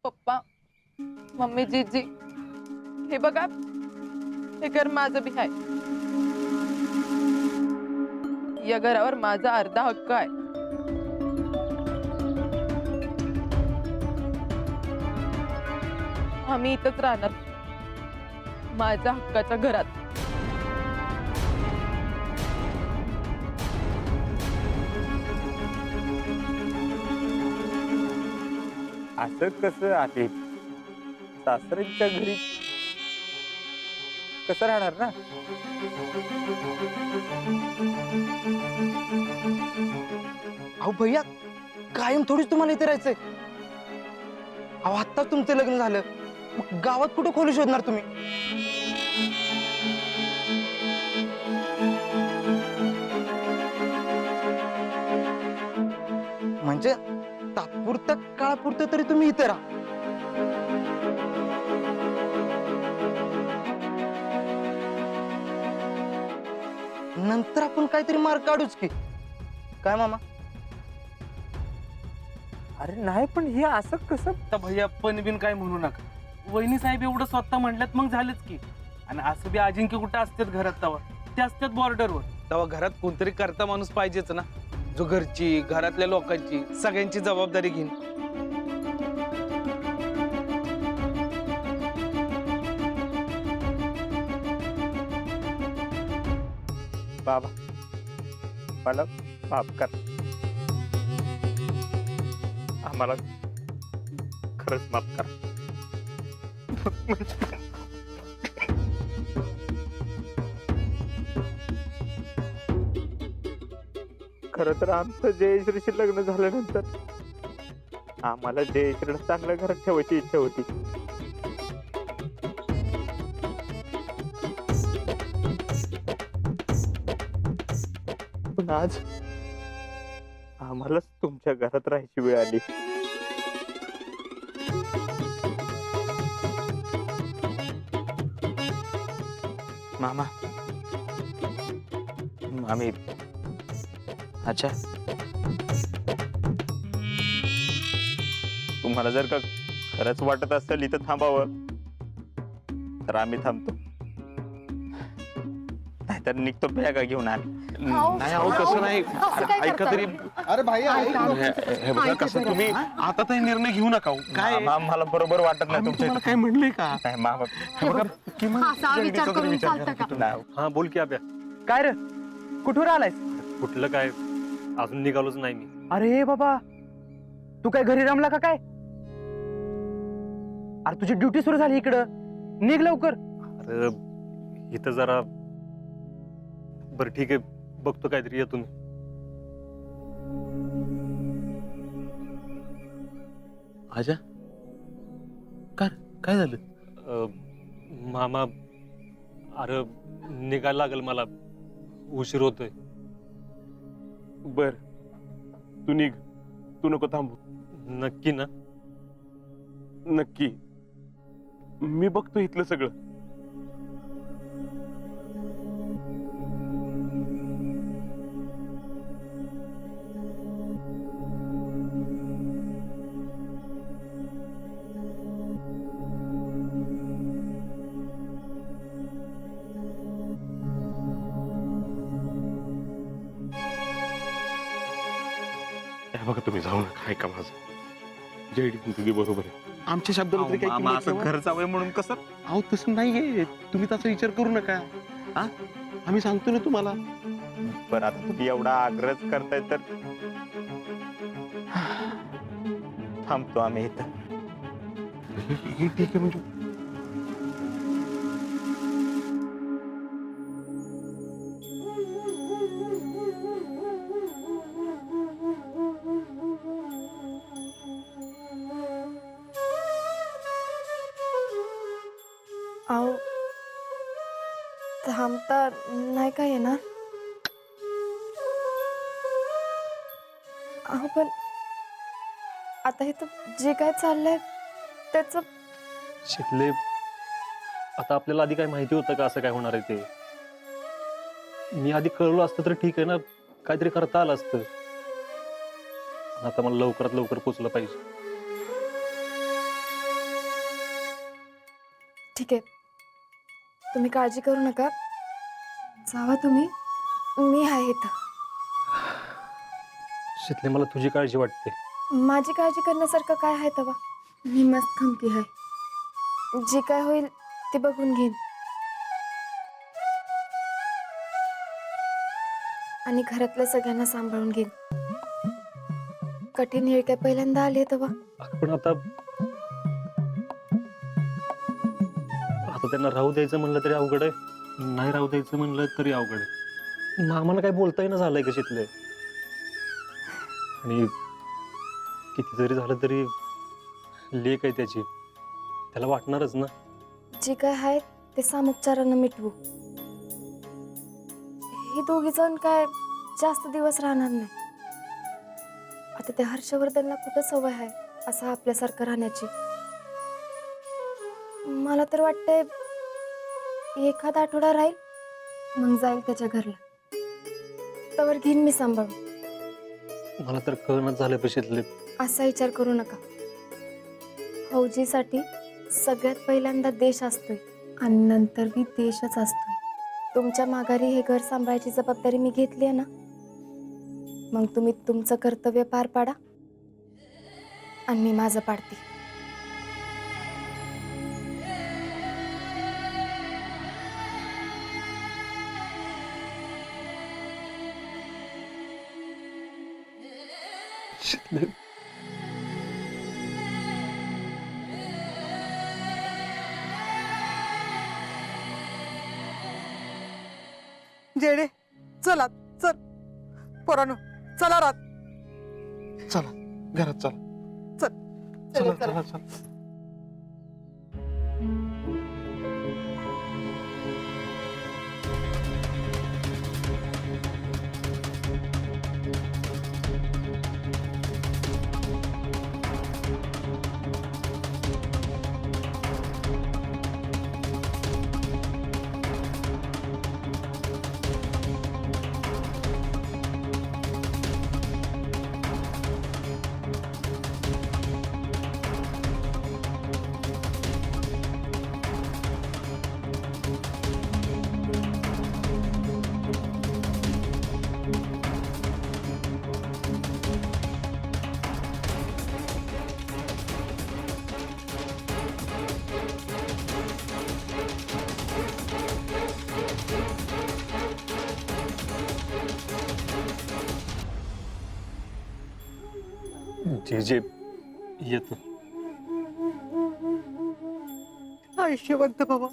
पप्पा, मम्मी, जीजी, हे बघा, हे घर माझं बी आहे. या घरावर माझा अर्धा हक्क आहे. आम्ही इथंच राहणार, माझ्या हक्काच्या घरात. असं कसं आहे? सासऱ्यांच्या घरी कसं राहणार ना? अहो भैया, कायम थोडीच तुम्हाला इथे राहायचंय. अहो आत्ता तुमचं लग्न झालं, मग गावात कुठं खोली शोधणार तुम्ही? म्हणजे तात्पुरत्या काळापुरतं तरी तुम्ही इथे राहा. नंतर आपण काहीतरी मार्ग काढूच की, काय मामा? अरे नाही, पण हे असं कसं? आता भैया पण बिन काय म्हणू नका. वहिनी साहेब एवढं स्वतः म्हणल्यात मग झालंच की. आणि असं बी अजिंक्य कुठं असतात घरात तवा, ते असतात बॉर्डरवर. तेव्हा घरात कोणतरी करता माणूस पाहिजेच ना, जो घरची, घरातल्या लोकांची, सगळ्यांची जबाबदारी घेईन. बाबा, मला माफ कर. आम्हाला खरंच माफ कर. खरं तर आमचं जयश्रीशी लग्न झाल्यानंतर आम्हाला जयश्रीला चांगल्या घरात ठेवायची इच्छा होती. पण आज आम्हालाच तुमच्या घरात राहायची वेळ आली. मामा, आम्ही अच्छा, तुम्हाला जर का खरंच वाटत असेल इथं थांबावं तर आम्ही थांबतो, नाहीतर निघतो बॅगा घेऊन. आम्ही नाही अहो तसं नाही. ऐका तरी. अरे भाई हे बघा कसं तुम्ही आता तरी निर्णय घेऊ नका. काय मला बरोबर वाटत नाही तुमच्या काय म्हणले का? नाही मामा. हे बघा असा विचार करून चालतं का? नाही. हा बोल की अभ्या. काय रे, कुठून आलायस? कुठलं काय, अजून निघालोच नाही मी. अरे बाबा, तू काय घरी रमला का काय? अरे तुझी ड्युटी सुरू झाली इकडं, निघ लवकर. अरे इथं जरा, बरं ठीक आहे, बघतो काहीतरी येतो मी. आजा, काय झालं? मामा, अरे निघायला लागल मला, उशीर होतोय. बर, तू निघ, तू नको थांबू. नक्की ना? नक्की, मी बघतो इथलं सगळं. बघा तुम्ही जाऊ नका, ऐका माझं. जेडी तुझी बरोबर आहे, आमच्या शब्दाला तरी काही किंमत नाही. घर जावं म्हणून कसं? अहो तसं नाहीये, तुम्ही त्याचा विचार करू नका. हा, आम्ही सांगतो ना तुम्हाला. पण आता तुम्ही एवढा आग्रह करताय तर थांबतो आम्ही इथं. हे ठीक आहे म्हणजे. अहो थांबता नाही का येणार? अहो पण आता हे तर जे काय चाललंय त्याचं. शिकले, आता आपल्याला आधी काय माहिती होतं का असं काय होणार आहे ते? मी आधी कळलो असतं तर ठीक आहे ना, काहीतरी करता आलं असतं. आता मला लवकरात लवकर पोचलं पाहिजे. ठीक आहे, तुम्ही काळजी करू नका, जावा तुम्ही, मी आहे इथं. शितले, मला तुझी काळजी वाटते. माझी काळजी करण्यासारखं काय आहे तेव्हा? मी मस्त खमकी आहे, जे काय होईल ते बघून घेईन. आणि घरातल्या सगळ्यांना सांभाळून घेईन. कठीण वेळ काय पहिल्यांदा आली तेव्हा. पण आता त्यांना राहू द्यायचं म्हणलं तरी अवघड आहे, नाही राहू द्यायचं म्हणलं तरी अवघड आहे. मामाला काय बोलता येईना झालंय का शितले? आणि किती जरी झालं तरी लेक आहे त्याची, त्याला वाटणारच ना. जे काय आहे ते सामोपचारानं मिटवू. हे दोघी जण काय जास्त दिवस राहणार नाही. आता त्या हर्षवर्धनला कुठं सवय आहे असं आपल्यासारखं राहण्याची. मला तर वाटतंय एखादा आठवडा राहील, मग जाईल त्याच्या घरला. तवर घेईन मी सांभाळून. मला तर कळणच झालं पण शितले. असा विचार करू नका. फौजीसाठी सगळ्यात पहिल्यांदा देश असतोय आणि नंतर बी देशच असतोय. तुमच्या माघारी हे घर सांभाळायची जबाबदारी मी घेतली आहे ना, मग तुम्ही तुमचं कर्तव्य पार पाडा आणि मी माझं पाडते. शितले, जेडे चला, चल पोरानो, चला रात. चला घरात चला. चला चला चला. जे जे येतो. आयुष्यवंत बाबा.